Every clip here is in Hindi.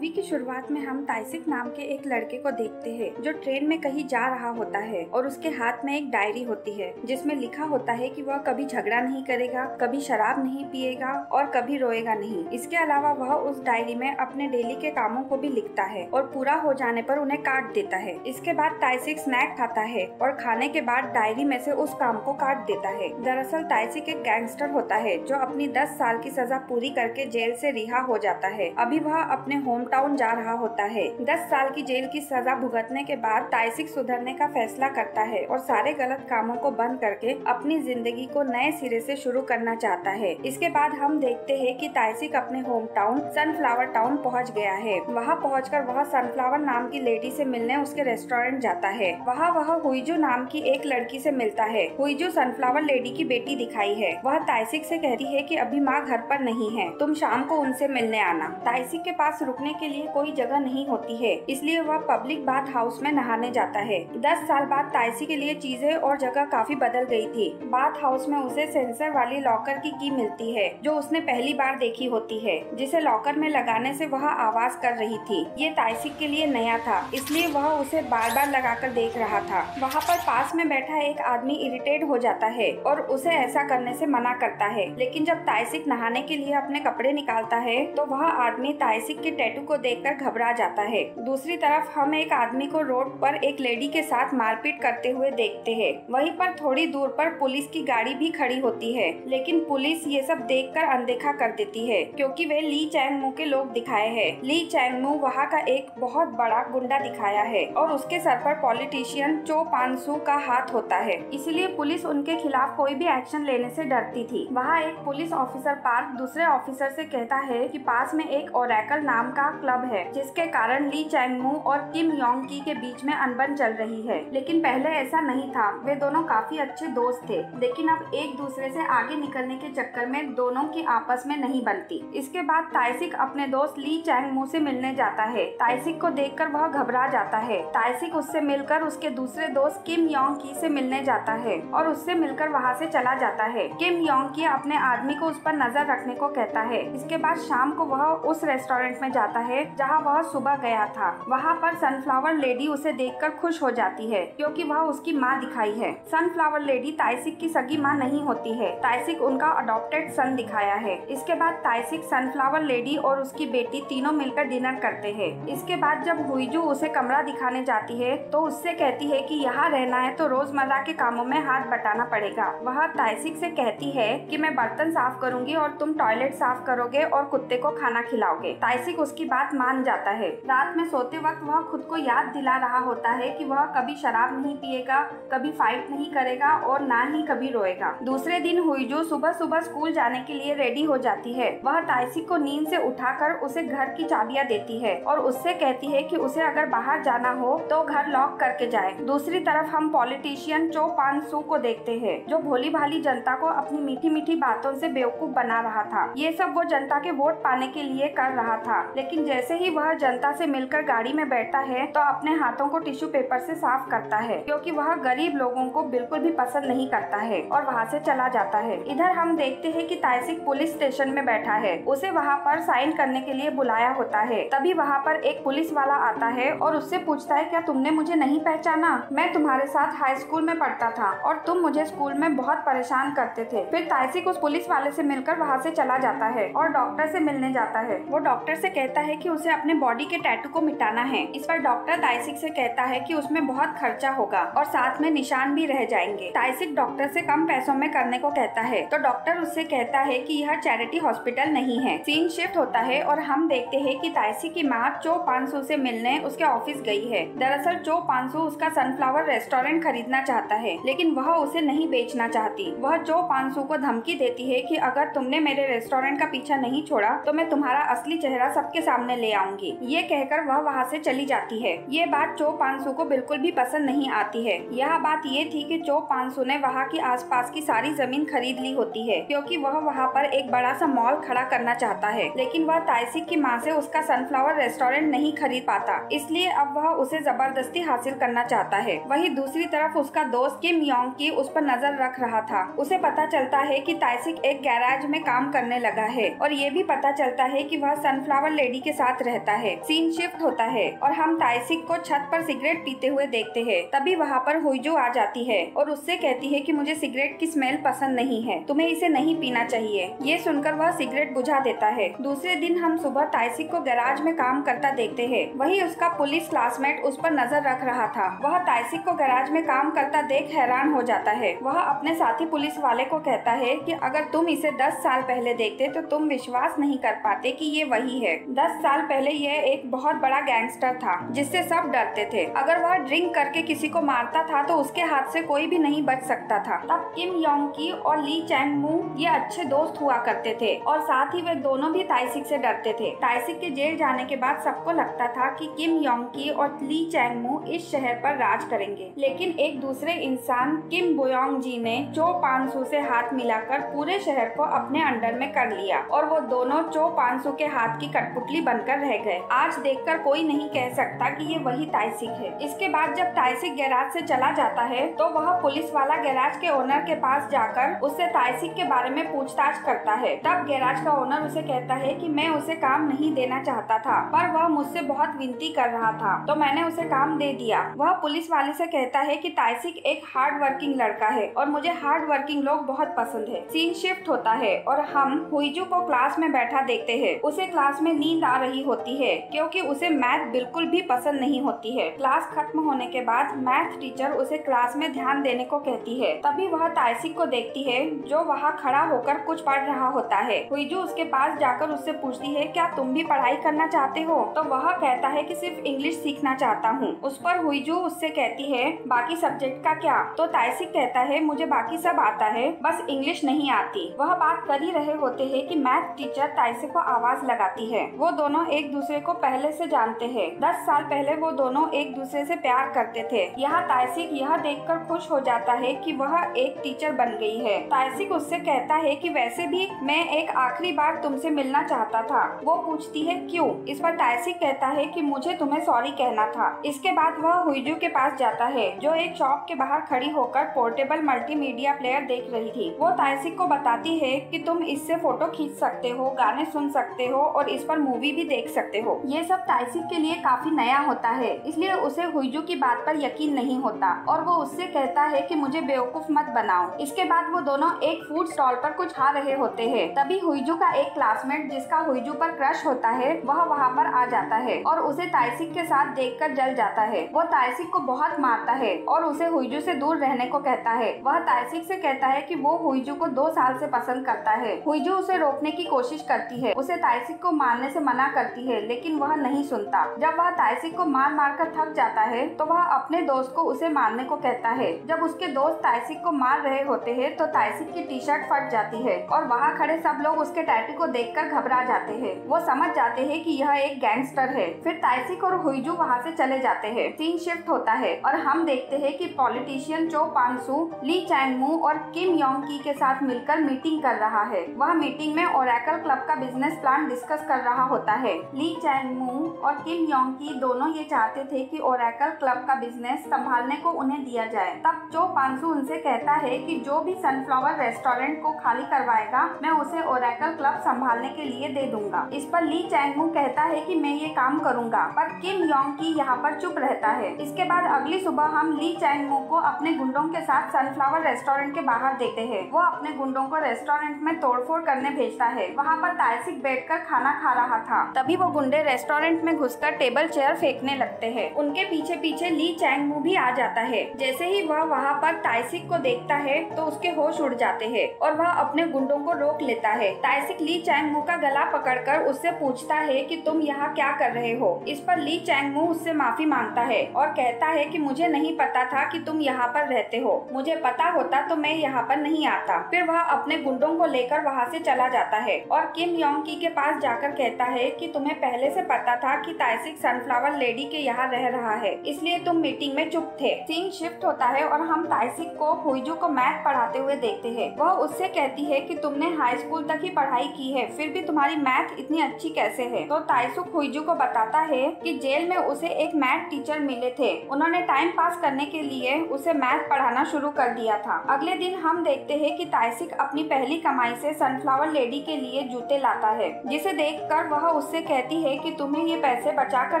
मूवी की शुरुआत में हम ताइसिक नाम के एक लड़के को देखते हैं जो ट्रेन में कहीं जा रहा होता है और उसके हाथ में एक डायरी होती है जिसमें लिखा होता है कि वह कभी झगड़ा नहीं करेगा, कभी शराब नहीं पिएगा और कभी रोएगा नहीं। इसके अलावा वह उस डायरी में अपने डेली के कामों को भी लिखता है और पूरा हो जाने पर उन्हें काट देता है। इसके बाद ताइसिक स्नैक खाता है और खाने के बाद डायरी में से उस काम को काट देता है। दरअसल ताइसिक एक गैंगस्टर होता है जो अपनी 10 साल की सजा पूरी करके जेल से रिहा हो जाता है। अभी वह अपने होम टाउन जा रहा होता है। 10 साल की जेल की सजा भुगतने के बाद ताइसिक सुधरने का फैसला करता है और सारे गलत कामों को बंद करके अपनी जिंदगी को नए सिरे से शुरू करना चाहता है। इसके बाद हम देखते हैं कि ताइसिक अपने होम टाउन सनफ्लावर टाउन पहुंच गया है। वहां पहुंचकर वह सनफ्लावर नाम की लेडी से मिलने उसके रेस्टोरेंट जाता है। वहां वह हुईजू नाम की एक लड़की से मिलता है। हुईजू सनफ्लावर लेडी की बेटी दिखाई है। वह ताइसिक से कहती है कि अभी माँ घर पर नहीं है, तुम शाम को उनसे मिलने आना। ताइसिक के पास रुकने के लिए कोई जगह नहीं होती है, इसलिए वह पब्लिक बाथ हाउस में नहाने जाता है। 10 साल बाद ताइसिक के लिए चीजें और जगह काफी बदल गई थी। बाथ हाउस में उसे सेंसर वाली लॉकर की मिलती है जो उसने पहली बार देखी होती है, जिसे लॉकर में लगाने से वह आवाज कर रही थी। ये ताइसिक के लिए नया था, इसलिए वह उसे बार बार लगाकर देख रहा था। वहाँ पर पास में बैठा एक आदमी इरिटेट हो जाता है और उसे ऐसा करने से मना करता है, लेकिन जब ताइसिक नहाने के लिए अपने कपड़े निकालता है तो वह आदमी ताइसिक के टैटू को देखकर घबरा जाता है। दूसरी तरफ हम एक आदमी को रोड पर एक लेडी के साथ मारपीट करते हुए देखते हैं। वहीं पर थोड़ी दूर पर पुलिस की गाड़ी भी खड़ी होती है, लेकिन पुलिस ये सब देखकर अनदेखा कर देती है क्योंकि वे ली चैंगमू के लोग दिखाए हैं। ली चैंगमू वहाँ का एक बहुत बड़ा गुंडा दिखाया है और उसके सर पर पॉलिटिशियन चो पानसू का हाथ होता है, इसलिए पुलिस उनके खिलाफ कोई भी एक्शन लेने से डरती थी। वहाँ एक पुलिस ऑफिसर पार्क दूसरे ऑफिसर से कहता है कि पास में एक ओरेकल नाम का क्लब है जिसके कारण ली चैंगमू और किम योंग की के बीच में अनबन चल रही है, लेकिन पहले ऐसा नहीं था। वे दोनों काफी अच्छे दोस्त थे, लेकिन अब एक दूसरे से आगे निकलने के चक्कर में दोनों की आपस में नहीं बनती। इसके बाद ताइसिक अपने दोस्त ली चैंगमू से मिलने जाता है। ताइसिक को देखकर वह घबरा जाता है। ताइसिक उससे मिलकर उसके दूसरे दोस्त किम योंग की से मिलने जाता है और उससे मिलकर वहाँ से चला जाता है। किम योंग की अपने आदमी को उस पर नजर रखने को कहता है। इसके बाद शाम को वह उस रेस्टोरेंट में जाता है जहाँ वह सुबह गया था। वहाँ पर सनफ्लावर लेडी उसे देखकर खुश हो जाती है क्योंकि वह उसकी माँ दिखाई है। सनफ्लावर लेडी ताइसिक की सगी माँ नहीं होती है, ताइसिक उनका अडॉप्टेड सन दिखाया है। इसके बाद ताइसिक सनफ्लावर लेडी और उसकी बेटी तीनों मिलकर डिनर करते हैं। इसके बाद जब हुईजू उसे कमरा दिखाने जाती है तो उससे कहती है कि यहाँ रहना है तो रोजमर्रा के कामों में हाथ बटाना पड़ेगा। वह ताइसिक से कहती है कि मैं बर्तन साफ करूंगी और तुम टॉयलेट साफ करोगे और कुत्ते को खाना खिलाओगे। ताइसिक उसकी बात मान जाता है। रात में सोते वक्त वह खुद को याद दिला रहा होता है कि वह कभी शराब नहीं पिएगा, कभी फाइट नहीं करेगा और ना ही कभी रोएगा। दूसरे दिन हुईजू सुबह सुबह स्कूल जाने के लिए रेडी हो जाती है। वह ताइसिक को नींद से उठाकर उसे घर की चाबियां देती है और उससे कहती है कि उसे अगर बाहर जाना हो तो घर लॉक करके जाए। दूसरी तरफ हम पॉलिटिशियन चो पानसू को देखते हैं जो भोली भाली जनता को अपनी मीठी मीठी बातों से बेवकूफ बना रहा था। ये सब वो जनता के वोट पाने के लिए कर रहा था, लेकिन जैसे ही वह जनता से मिलकर गाड़ी में बैठता है तो अपने हाथों को टिश्यू पेपर से साफ करता है क्योंकि वह गरीब लोगों को बिल्कुल भी पसंद नहीं करता है और वहाँ से चला जाता है। इधर हम देखते हैं कि ताइसिक पुलिस स्टेशन में बैठा है। उसे वहाँ पर साइन करने के लिए बुलाया होता है। तभी वहाँ पर एक पुलिस वाला आता है और उससे पूछता है, क्या तुमने मुझे नहीं पहचाना? मैं तुम्हारे साथ हाई स्कूल में पढ़ता था और तुम मुझे स्कूल में बहुत परेशान करते थे। फिर ताइसिक उस पुलिस वाले से मिलकर वहाँ से चला जाता है और डॉक्टर से मिलने जाता है। वो डॉक्टर से कहता है कि उसे अपने बॉडी के टैटू को मिटाना है। इस पर डॉक्टर ताइसिक से कहता है कि उसमें बहुत खर्चा होगा और साथ में निशान भी रह जाएंगे। ताइसिक डॉक्टर से कम पैसों में करने को कहता है तो डॉक्टर उससे कहता है कि यह चैरिटी हॉस्पिटल नहीं है। सीन शिफ्ट होता है और हम देखते हैं कि ताइसिक की माँ चो पानसू से मिलने उसके ऑफिस गई है। दरअसल चो पानसू उसका सनफ्लावर रेस्टोरेंट खरीदना चाहता है, लेकिन वह उसे नहीं बेचना चाहती। वह चो पानसू को धमकी देती है कि अगर तुमने मेरे रेस्टोरेंट का पीछा नहीं छोड़ा तो मैं तुम्हारा असली चेहरा सबके सामने ले आऊंगी। ये कहकर वह वहाँ से चली जाती है। ये बात चो पानसू को बिल्कुल भी पसंद नहीं आती है। यह बात ये थी कि चो पानसू ने वहाँ की आसपास की सारी जमीन खरीद ली होती है क्योंकि वह वहाँ पर एक बड़ा सा मॉल खड़ा करना चाहता है, लेकिन वह ताइसिक की माँ से उसका सनफ्लावर रेस्टोरेंट नहीं खरीद पाता, इसलिए अब वह उसे जबरदस्ती हासिल करना चाहता है। वहीं दूसरी तरफ उसका दोस्त किम योंग की उस पर नजर रख रहा था। उसे पता चलता है कि ताइसिक एक गैराज में काम करने लगा है और ये भी पता चलता है कि वह सनफ्लावर लेडी के साथ रहता है। सीन शिफ्ट होता है और हम ताइसिक को छत पर सिगरेट पीते हुए देखते हैं। तभी वहाँ पर हुईजू आ जाती है और उससे कहती है कि मुझे सिगरेट की स्मेल पसंद नहीं है, तुम्हें इसे नहीं पीना चाहिए। ये सुनकर वह सिगरेट बुझा देता है। दूसरे दिन हम सुबह ताइसिक को गैराज में काम करता देखते हैं। वही उसका पुलिस क्लासमेट उस पर नजर रख रहा था। वह ताइसिक को गैराज में काम करता देख हैरान हो जाता है। वह अपने साथी पुलिस वाले को कहता है कि अगर तुम इसे 10 साल पहले देखते तो तुम विश्वास नहीं कर पाते कि ये वही है। 10 साल पहले यह एक बहुत बड़ा गैंगस्टर था जिससे सब डरते थे। अगर वह ड्रिंक करके किसी को मारता था तो उसके हाथ से कोई भी नहीं बच सकता था। तब किम योंग की और ली चैंग मू ये अच्छे दोस्त हुआ करते थे और साथ ही वे दोनों भी ताइसिक से डरते थे। ताइसिक के जेल जाने के बाद सबको लगता था कि किम योंग की और ली चैंग मू इस शहर पर राज करेंगे, लेकिन एक दूसरे इंसान किम बोयोंग जी ने चो पानसू से हाथ मिलाकर पूरे शहर को अपने अंडर में कर लिया और वो दोनों चो पानसू के हाथ की कठपुतली बनकर रह गए। आज देखकर कोई नहीं कह सकता कि ये वही ताइसिक है। इसके बाद जब ताइसिक गैराज से चला जाता है तो वह पुलिस वाला गैराज के ओनर के पास जाकर उससे ताइसिक के बारे में पूछताछ करता है। तब गैराज का ओनर उसे कहता है कि मैं उसे काम नहीं देना चाहता था, पर वह मुझसे बहुत विनती कर रहा था तो मैंने उसे काम दे दिया। वह पुलिस वाले से कहता है कि ताइसिक एक हार्ड वर्किंग लड़का है और मुझे हार्ड वर्किंग लोग बहुत पसंद है। सीन शिफ्ट होता है और हम हुईजू को क्लास में बैठा देखते हैं। उसे क्लास में नींद आ रही होती है क्योंकि उसे मैथ बिल्कुल भी पसंद नहीं होती है। क्लास खत्म होने के बाद मैथ टीचर उसे क्लास में ध्यान देने को कहती है। तभी वह ताइसिक को देखती है जो वहाँ खड़ा होकर कुछ पढ़ रहा होता है। हुईजू उसके पास जाकर उससे पूछती है क्या तुम भी पढ़ाई करना चाहते हो? तो वह कहता है कि सिर्फ इंग्लिश सीखना चाहता हूँ। उस पर हुईजू उससे कहती है बाकी सब्जेक्ट का क्या? तो ताइसिक कहता है मुझे बाकी सब आता है, बस इंग्लिश नहीं आती। वह बात कर ही रहे होते हैं कि मैथ टीचर ताइसिक को आवाज लगाती है। वो दोनों एक दूसरे को पहले से जानते हैं। 10 साल पहले वो दोनों एक दूसरे से प्यार करते थे। यहाँ ताइसिक यह देखकर खुश हो जाता है कि वह एक टीचर बन गई है। ताइसिक उससे कहता है कि वैसे भी मैं एक आखिरी बार तुमसे मिलना चाहता था। वो पूछती है क्यों? इस पर ताइसिक कहता है कि मुझे तुम्हें सॉरी कहना था। इसके बाद वह हुईजू के पास जाता है जो एक शॉप के बाहर खड़ी होकर पोर्टेबल मल्टीमीडिया प्लेयर देख रही थी। वो ताइसिक को बताती है कि तुम इससे फोटो खींच सकते हो, गाने सुन सकते हो और इस पर मूवी भी देख सकते हो। ये सब ताइसिक के लिए काफी नया होता है, इसलिए उसे हुईजू की बात पर यकीन नहीं होता और वो उससे कहता है कि मुझे बेवकूफ मत बनाओ। इसके बाद वो दोनों एक फूड स्टॉल पर कुछ खा रहे होते हैं। तभी हुईजू का एक क्लासमेट जिसका हुईजू पर क्रश होता है वह वहाँ पर आ जाता है और उसे ताइसिक के साथ देखकर जल जाता है। वो ताइसिक को बहुत मारता है और उसे हुईजू से दूर रहने को कहता है। वह ताइसिक से कहता है कि वो हुईजू को 2 साल से पसंद करता है। हुईजू उसे रोकने की कोशिश करती है, उसे ताइसिक को मारने से मना करती है, लेकिन वह नहीं सुनता। जब वह ताइसिक को मार मार कर थक जाता है तो वह अपने दोस्त को उसे मारने को कहता है। जब उसके दोस्त ताइसिक को मार रहे होते हैं तो ताइसिक की टी शर्ट फट जाती है और वहाँ खड़े सब लोग उसके टैटू को देखकर घबरा जाते हैं। वो समझ जाते हैं कि यह एक गैंगस्टर है। फिर ताइसिक और हुईजू वहाँ से चले जाते हैं। सीन शिफ्ट होता है और हम देखते हैं कि पॉलिटिशियन चो पानसू ली चैंग मू और किम योंग की के साथ मिलकर मीटिंग कर रहा है। वह मीटिंग में ओरेकल क्लब का बिजनेस प्लान डिस्कस कर रहा होता है। ली चैंग मू और किम योंग की दोनों ये चाहते थे कि ओरेकल क्लब का बिजनेस संभालने को उन्हें दिया जाए। तब चो पानसू उनसे कहता है कि जो भी सनफ्लावर रेस्टोरेंट को खाली करवाएगा मैं उसे ओरेकल क्लब संभालने के लिए दे दूंगा। इस पर ली चैंग मू कहता है कि मैं ये काम करूंगा, पर किम योंग की यहाँ पर चुप रहता है। इसके बाद अगली सुबह हम ली चैंग मू को अपने गुंडों के साथ सनफ्लावर रेस्टोरेंट के बाहर देखते हैं। वो अपने गुंडों को रेस्टोरेंट में तोड़फोड़ करने भेजता है। वहाँ पर ताइसिक बैठकर खाना खा रहा था। तभी वो गुंडे रेस्टोरेंट में घुसकर टेबल चेयर फेंकने लगते हैं। उनके पीछे पीछे ली चैंग मू भी आ जाता है। जैसे ही वह वहाँ पर ताइसिक को देखता है तो उसके होश उड़ जाते हैं और वह अपने गुंडों को रोक लेता है। ताइसिक ली चैंग मू का गला पकड़कर उससे पूछता है कि तुम यहाँ क्या कर रहे हो? इस पर ली चैंग मू उससे माफी मांगता है और कहता है कि मुझे नहीं पता था कि तुम यहाँ पर रहते हो, मुझे पता होता तो मैं यहाँ पर नहीं आता। फिर वह अपने गुंडों को लेकर वहाँ से चला जाता है और किम योंग की के पास जाकर कहता है कि तुम्हें पहले से पता था कि ताइसिक सनफ्लावर लेडी के यहाँ रह रहा है, इसलिए तुम मीटिंग में चुप थे। सीन शिफ्ट होता है और हम ताइसिक को हुईजू को मैथ पढ़ाते हुए देखते हैं। वह उससे कहती है कि तुमने हाई स्कूल तक ही पढ़ाई की है, फिर भी तुम्हारी मैथ इतनी अच्छी कैसे है? तो ताइसिक हुईजू को बताता है कि जेल में उसे एक मैथ टीचर मिले थे, उन्होंने टाइम पास करने के लिए उसे मैथ पढ़ाना शुरू कर दिया था। अगले दिन हम देखते हैं कि ताइसिक अपनी पहली कमाई से सनफ्लावर लेडी के लिए जूते लाता है, जिसे देखकर वह उससे कहती है कि तुम्हें ये पैसे बचा कर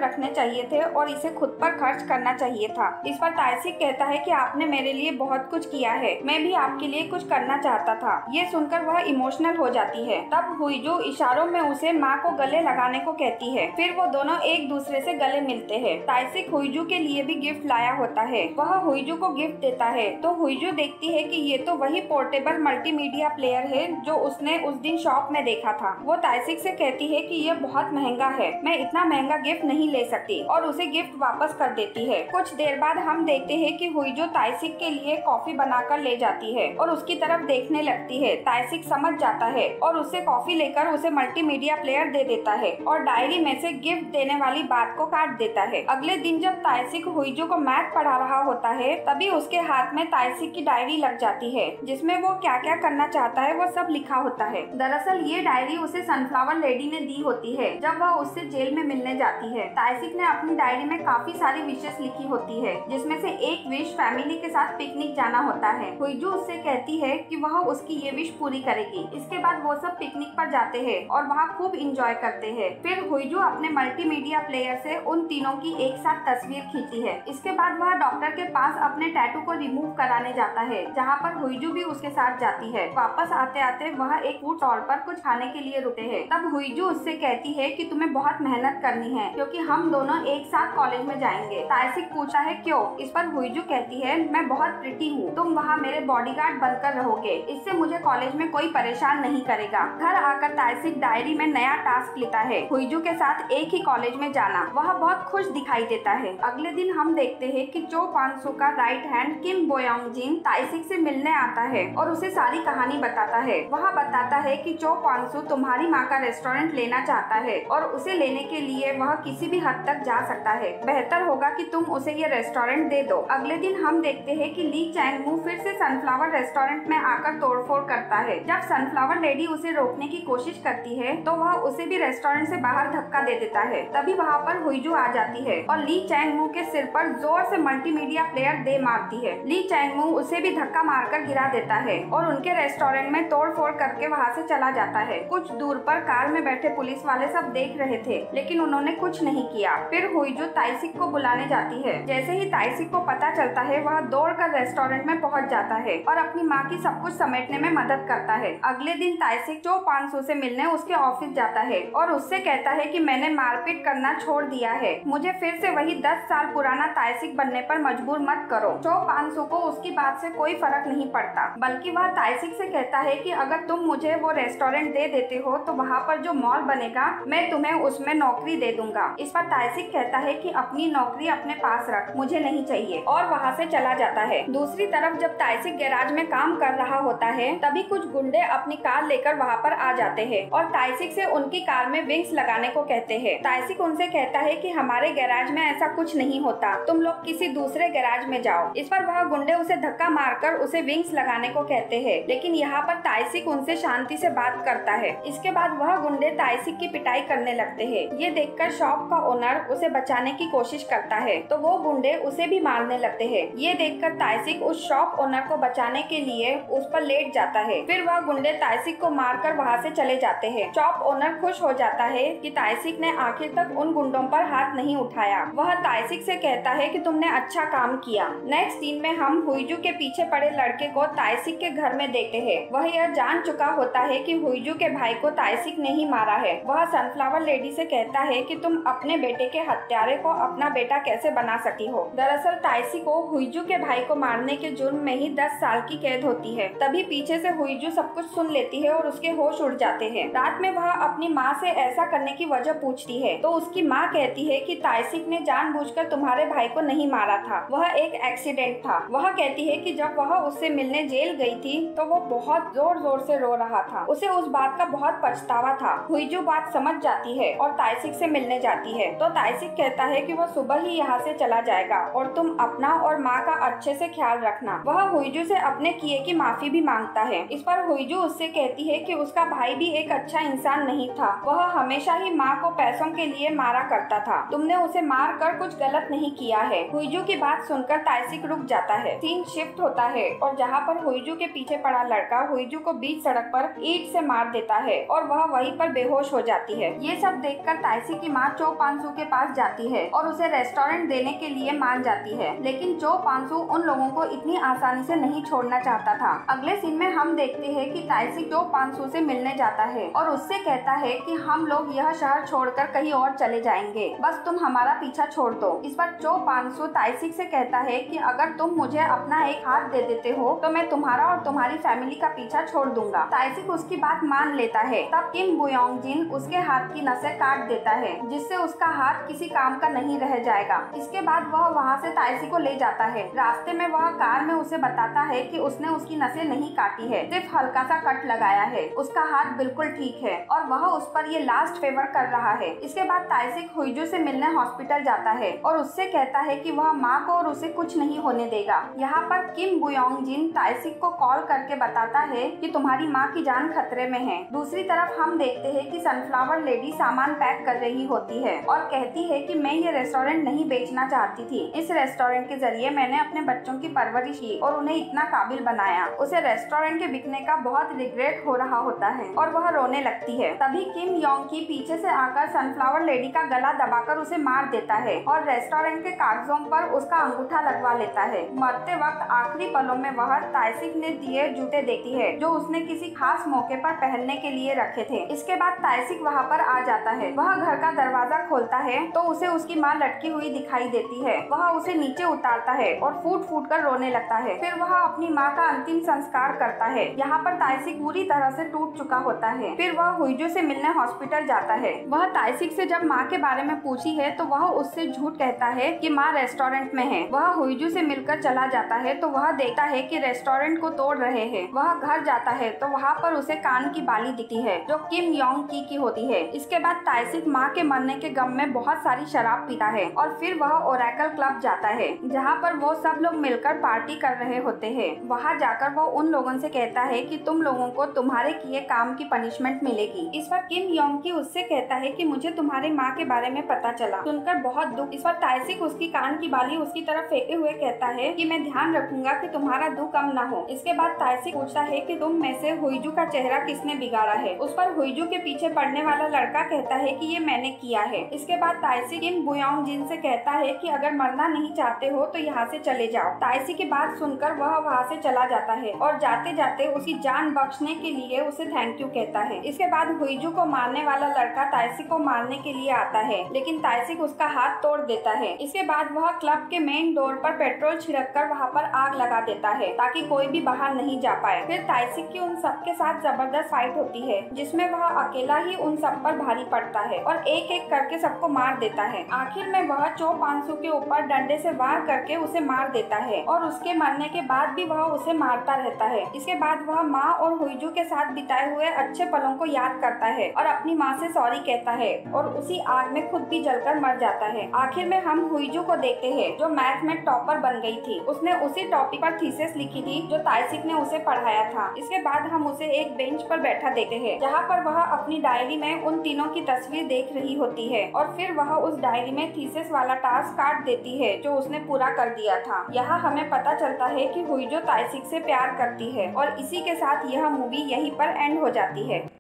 रखने चाहिए थे और इसे खुद पर खर्च करना चाहिए था। इस पर ताइसिक कहता है कि आपने मेरे लिए बहुत कुछ किया है, मैं भी आपके लिए कुछ करना चाहता था। ये सुनकर वह इमोशनल हो जाती है। तब हुईजू इशारों में उसे माँ को गले लगाने को कहती है। फिर वो दोनों एक दूसरे से गले मिलते हैं। ताइसिक हुईजू के लिए भी गिफ्ट लाया होता है। वह हुईजू को गिफ्ट देता है तो हुईजू देखती है कि ये तो वही पोर्टेबल मल्टीमीडिया प्लेयर है जो उसने उस दिन शॉप में देखा था। वो ताइसिक से कहती है कि यह बहुत महंगा है, मैं इतना महंगा गिफ्ट नहीं ले सकती और उसे गिफ्ट वापस कर देती है। कुछ देर बाद हम देखते हैं कि हुईजू ताइसिक के लिए कॉफी बनाकर ले जाती है और उसकी तरफ देखने लगती है। ताइसिक समझ जाता है और उससे कॉफी लेकर उसे मल्टीमीडिया प्लेयर दे देता है और डायरी में से गिफ्ट देने वाली बात को काट देता है। अगले दिन जब ताइसिक हुईजू को मैथ पढ़ा रहा होता है तभी उसके हाथ में ताइसिक की डायरी लग जाती है जिसमें वो क्या क्या करना चाहता है वो सब लिखा होता है। दरअसल ये डायरी उसे सनफ्लावर लेडी ने दी होती है जब वह उससे जेल में मिलने जाती है। ताइसिक ने अपनी डायरी में काफी सारी विशेष लिखी होती है जिसमें से एक विश फैमिली के साथ पिकनिक जाना होता है। हुईजू उससे कहती है कि वह उसकी ये विश पूरी करेगी। इसके बाद वो सब पिकनिक पर जाते हैं और वहाँ खूब इंजॉय करते हैं। फिर हुईजू अपने मल्टीमीडिया प्लेयर से उन तीनों की एक साथ तस्वीर खींचती है। इसके बाद वह डॉक्टर के पास अपने टैटू को रिमूव कराने जाता है जहाँ पर हुईजू भी उसके साथ जाती है। वापस आते आते वह एक फूड स्टॉल पर कुछ खाने के लिए रुके हैं। तब हुईजू उससे कहती है कि तुम्हें बहुत मेहनत करनी है क्योंकि हम दोनों एक साथ कॉलेज में जाएंगे। ताइसिक पूछता है क्यों? इस पर हुईजू कहती है मैं बहुत प्रिटी हूँ, तुम वहाँ मेरे बॉडीगार्ड बनकर रहोगे, इससे मुझे कॉलेज में कोई परेशान नहीं करेगा। घर आकर ताइसिक डायरी में नया टास्क लेता है, हुईजू के साथ एक ही कॉलेज में जाना। वह बहुत खुश दिखाई देता है। अगले दिन हम देखते हैं कि चो पानसू का राइट हैंड किम बोयोंग जिन ताइसिक से मिलने आता है और उसे सारी कहानी बताता है। वह बताता है कि चो पानसू तुम्हारी माँ का रेस्टोरेंट लेना चाहता है और उसे लेने के लिए वह किसी भी हद तक जा सकता है। बेहतर होगा कि तुम उसे ये रेस्टोरेंट दे दो। अगले दिन हम देखते हैं कि ली चैंगमू फिर से सनफ्लावर रेस्टोरेंट में आकर तोड़फोड़ करता है। जब सनफ्लावर लेडी उसे रोकने की कोशिश करती है तो वह उसे भी रेस्टोरेंट से बाहर धक्का दे देता है। तभी वहाँ पर हुईजू आ जाती है और ली चैंगमू के सिर पर जोर से मल्टीमीडिया प्लेयर दे मारती है। ली चैंगमू उसे भी धक्का मारकर गिरा देता है और उनके रेस्टोरेंट में तोड़फोड़ करके वहाँ से चला जाता है। कुछ दूर पर कार में बैठे पुलिस वाले सब देख रहे थे लेकिन उन्होंने कुछ नहीं किया। फिर हुईजू ताइसिक को बुलाने जाती है। जैसे ही ताइसिक को पता चलता है वह दौड़कर रेस्टोरेंट में पहुंच जाता है और अपनी माँ की सब कुछ समेटने में मदद करता है। अगले दिन ताइसिक चो पानसू से मिलने उसके ऑफिस जाता है और उससे कहता है कि मैंने मारपीट करना छोड़ दिया है, मुझे फिर से वही 10 साल पुराना ताइसिक बनने पर मजबूर मत करो। चो पानसू को उसकी बात से कोई फर्क नहीं पड़ता बल्कि वह ताइसिक से कहता है कि अगर तुम मुझे वो रेस्टोरेंट दे देते हो तो वहाँ पर जो मॉल बनेगा मैं तुम्हें उसमें नौकरी दे दूंगा। इस पर ताइसिक कहता है कि अपनी नौकरी अपने पास रख, मुझे नहीं चाहिए, और वहाँ से चला जाता है। दूसरी तरफ जब ताइसिक गैराज में काम कर रहा होता है तभी कुछ गुंडे अपनी कार लेकर वहाँ पर आ जाते हैं और ताइसिक से उनकी कार में विंग्स लगाने को कहते हैं। ताइसिक उनसे कहता है कि हमारे गैराज में ऐसा कुछ नहीं होता, तुम लोग किसी दूसरे गैराज में जाओ। इस पर वह गुंडे उसे धक्का मारकर उसे विंग्स लगाने को कहते हैं लेकिन यहाँ पर ताइसिक उनसे शांति से बात करता है। इसके बाद वह गुंडे ताइसिक की पिटाई करने लगते हैं। ये देखकर शॉप का ओनर उसे बचाने की कोशिश करता है तो वो गुंडे उसे भी मारने लगते हैं। ये देखकर ताइसिक उस शॉप ओनर को बचाने के लिए उस पर लेट जाता है। फिर वह गुंडे ताइसिक को मारकर वहाँ से चले जाते हैं। शॉप ओनर खुश हो जाता है कि ताइसिक ने आखिर तक उन गुंडों पर हाथ नहीं उठाया। वह ताइसिक से कहता है कि तुमने अच्छा काम किया। नेक्स्ट सीन में हम हुईजू के पीछे पड़े लड़के को ताइसिक के घर में देखते हैं। वह यह जान चुका होता है कि हुईजू के भाई को ताइसिक ने ही मारा है। वह सनफ्लावर लेडी से कहता है कि तुम अपने बेटे के हत्यारे को अपना बेटा कैसे बना सकती हो। दरअसल ताइसिक को हुईजू के भाई को मारने के जुर्म में ही 10 साल की कैद होती है। तभी पीछे से हुईजू सब कुछ सुन लेती है और उसके होश उड़ जाते हैं। रात में वह अपनी माँ से ऐसा करने की वजह पूछती है तो उसकी माँ कहती है कि ताइसिक ने जानबूझकर तुम्हारे भाई को नहीं मारा था, वह एक एक्सीडेंट था। वह कहती है कि जब वह उससे मिलने जेल गई थी तो वो बहुत जोर जोर से रो रहा था, उसे उस बात का बहुत पछतावा था। हुईजू बात समझ जाती है और ताइसिक से मिलने जाती है तो ताइसिक कहता है कि वह सुबह ही यहाँ से चला जाएगा और तुम अपना और माँ का अच्छे से ख्याल रखना। वह हुईजू से अपने किए की माफी भी मांगता है। इस पर हुईजू उससे कहती है कि उसका भाई भी एक अच्छा इंसान नहीं था, वह हमेशा ही माँ को पैसों के लिए मारा करता था, तुमने उसे मार कर कुछ गलत नहीं किया है। हुईजू की बात सुनकर ताइसिक रुक जाता है। सीन शिफ्ट होता है और जहाँ पर हुईजू के पीछे पड़ा लड़का हुईजू को बीच सड़क पर ईंट से मार देता है और वह वहीं पर बेहोश हो जाता है। जाती है। ये सब देखकर ताइसी की माँ चो पांसू के पास जाती है और उसे रेस्टोरेंट देने के लिए मान जाती है, लेकिन चो पांसू उन लोगों को इतनी आसानी से नहीं छोड़ना चाहता था। अगले सीन में हम देखते हैं कि ताइसी चो पांसू से मिलने जाता है और उससे कहता है कि हम लोग यह शहर छोड़कर कहीं और चले जाएंगे, बस तुम हमारा पीछा छोड़ दो। इस पर चो पांसू ताइसी से कहता है कि अगर तुम मुझे अपना एक हाथ दे देते हो तो मैं तुम्हारा और तुम्हारी फैमिली का पीछा छोड़ दूंगा। ताइसी उसकी बात मान लेता है। तब किम बुयोंग जिन उसके हाथ की नसें काट देता है, जिससे उसका हाथ किसी काम का नहीं रह जाएगा। इसके बाद वह वहाँ से ताइसी को ले जाता है। रास्ते में वह कार में उसे बताता है कि उसने उसकी नसें नहीं काटी है, सिर्फ हल्का सा कट लगाया है, उसका हाथ बिल्कुल ठीक है और वह उस पर ये लास्ट फेवर कर रहा है। इसके बाद ताइसी हुईजू से मिलने हॉस्पिटल जाता है और उससे कहता है कि वह माँ को और उसे कुछ नहीं होने देगा। यहाँ पर किम बुयोंग जिन ताइसी को कॉल करके बताता है कि तुम्हारी माँ की जान खतरे में है। दूसरी तरफ हम देखते हैं कि सनफ्लावर लेडी सामान पैक कर रही होती है और कहती है कि मैं ये रेस्टोरेंट नहीं बेचना चाहती थी। इस रेस्टोरेंट के जरिए मैंने अपने बच्चों की परवरिश की और उन्हें इतना काबिल बनाया। उसे रेस्टोरेंट के बिकने का बहुत रिग्रेट हो रहा होता है और वह रोने लगती है। तभी किम योंग की पीछे से आकर सनफ्लावर लेडी का गला दबाकर उसे मार देता है और रेस्टोरेंट के कागजों पर उसका अंगूठा लगवा लेता है। मरते वक्त आखिरी पलों में वह ताइसिक ने दिए जूते देखती है जो उसने किसी खास मौके पर पहनने के लिए रखे थे। इसके बाद ताइसिक वहाँ पर आ जाता है। वह घर का दरवाजा खोलता है तो उसे उसकी माँ लटकी हुई दिखाई देती है। वह उसे नीचे उतारता है और फूट फूट कर रोने लगता है। फिर वह अपनी माँ का अंतिम संस्कार करता है। यहाँ पर ताइसिक पूरी तरह से टूट चुका होता है। फिर वह हुईजू से मिलने हॉस्पिटल जाता है। वह ताइसिक से जब माँ के बारे में पूछी है तो वह उससे झूठ कहता है कि माँ रेस्टोरेंट में है। वह हुईजू से मिलकर चला जाता है तो वह देखता है कि रेस्टोरेंट को तोड़ रहे हैं। वह घर जाता है तो वहाँ पर उसे कान की बाली दिखती है जो किम योंग की होती है। इसके बाद ताइसिक माँ के मरने के गम में बहुत सारी शराब पीता है और फिर वह ओरेकल क्लब जाता है जहाँ पर वो सब लोग मिलकर पार्टी कर रहे होते हैं। वहाँ जाकर वो उन लोगों से कहता है कि तुम लोगों को तुम्हारे किए काम की पनिशमेंट मिलेगी। इस पर किम योंग की उससे कहता है कि मुझे तुम्हारी माँ के बारे में पता चला, सुनकर बहुत दुख। इस पर ताइसिक उसकी कान की बाली उसकी तरफ फेंके हुए कहता है कि मैं ध्यान रखूंगा कि तुम्हारा दुख कम ना हो। इसके बाद ताइसिक पूछता है कि तुम में से हुईजू का चेहरा किसने बिगाड़ा है। उस पर हुईजू के पीछे पड़ने वाला लड़का कहता है कि ये मैंने किया है। इसके बाद ताइसी किम बुयोंग जिन से कहता है कि अगर मरना नहीं चाहते हो तो यहाँ से चले जाओ। ताइसी की बात सुनकर वह वहाँ से चला जाता है और जाते जाते उसकी जान बख्शने के लिए उसे थैंक यू कहता है। इसके बाद हुईजू को मारने वाला लड़का ताइसी को मारने के लिए आता है, लेकिन ताइसी उसका हाथ तोड़ देता है। इसके बाद वह क्लब के मेन डोर पर पेट्रोल छिड़क कर वहाँ पर आग लगा देता है ताकि कोई भी बाहर नहीं जा पाए। फिर ताइसी की उन सबके साथ जबरदस्त फाइट होती है जिसमें वह अकेला ही उन सब पर भारी पड़ता है और एक एक करके सबको मार देता है। आखिर में वह चो पांसू के ऊपर डंडे से वार करके उसे मार देता है और उसके मरने के बाद भी वह उसे मारता रहता है। इसके बाद वह माँ और हुईजू के साथ बिताए हुए अच्छे पलों को याद करता है और अपनी माँ से सॉरी कहता है और उसी आग में खुद भी जलकर मर जाता है। आखिर में हम हुईजू को देखते हैं जो मैथ में टॉपर बन गई थी। उसने उसी टॉपिक पर थीसिस लिखी थी जो ताइसिक ने उसे पढ़ाया था। इसके बाद हम उसे एक बेंच पर बैठा देखते हैं जहाँ पर वह अपनी डायरी में उन तीनों की तस्वीर देख रही होती है और फिर वह उस डायरी में थीसिस वाला टास्क काट देती है जो उसने पूरा कर दिया था। यहाँ हमें पता चलता है कि हुईजू ताइसिक से प्यार करती है और इसी के साथ यह मूवी यहीं पर एंड हो जाती है।